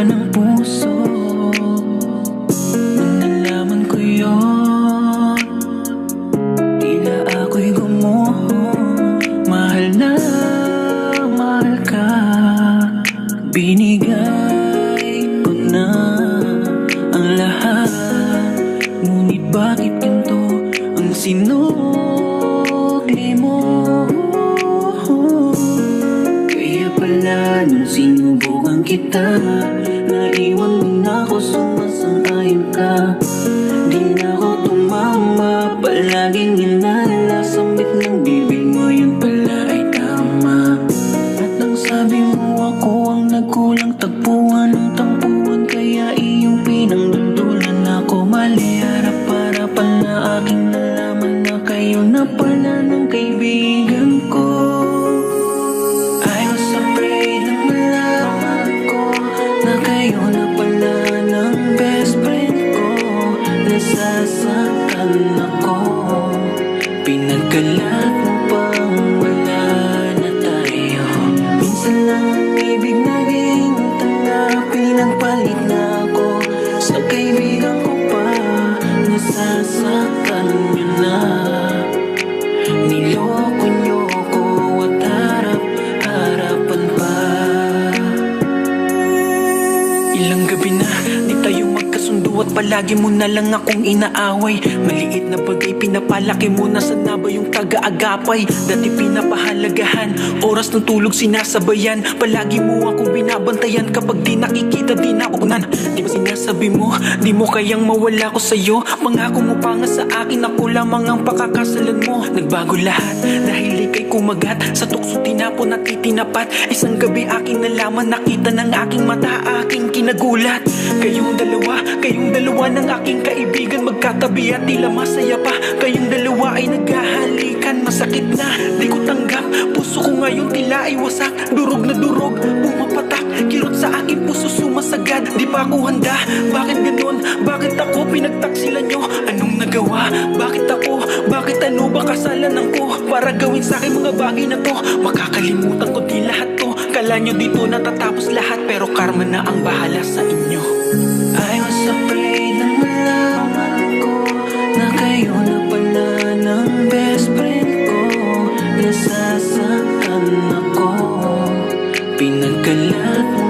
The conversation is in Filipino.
ng puso. Nung nalaman ko yun, tila ako'y gumuho. Mahal na mahal ka, binigay ko na ang lahat. Ngunit bakit ganito ang sinugli mo? Kaya pala nung sinubukan kita, naiwan mo na ako, sumasang-ayon ka. Di na ako tumama, palaging inala sa bit ng bibig mo, yun pala ay tama. At ang sabi mo ako ang nagkulang, tagpuan ng tampuan, kaya iyong pinangdundulan ako mali. Harap-harapan na aking nalaman na kayo na pala ng kaibigan ko. I was afraid na malaman ko na kayo na pala ng best friend ko. Nasasaktan ako, pinagkalat mo pang wala na tayo. Minsan lang ang ibig naging tanga, pinagpalit na ako sa kaibigan ko pa. Nasasaktan nyo na, niloko nyo ko at harap-harapan pa. Ilang gabi na di tayo magkasundo at palagi mo na lang akong inaaway. Maliit na bagay pinapalaki mo na, sana ba yung taga-agapay? Dati pinapahalagahan, oras ng tulog sinasabayan. Palagi mo akong binabantayan, kapag di nakikita di nakukunan. Di ba sinasabi mo, di mo kayang mawala ko sa'yo? Pangako mo pa nga sa akin, ako lamang ang pakakasalan mo. Nagbago lahat dahil ika'y kumagat, sa tukso tinapon at itinapat. Isang gabi aking nalaman, nakita ng aking mata, aking kinagulat. Kayong dalawa ng aking kaibigan, magkatabi at tila masaya pa. Kayong dalawa ay naghahalikan, masakit na, di ko tanggap. Puso ko ngayon tila ay wasak, durog na durog, pumapatak. Kirot sa aking puso sumasagad, di pa ako handa. Bakit ganun? Bakit ako pinagtaksilan nyo? Anong nagawa? Bakit ako? Bakit ano ba kasalanan ko para gawin sa akin mga bagay na to? Makakalimutan ko di lahat to. Kala nyo dito natatapos lahat, pero karma na ang bahala sa inyo. I was afraid na malaman ko na kayo na pala ng best friend ko. Nasasaktan ako, pinagkalat mo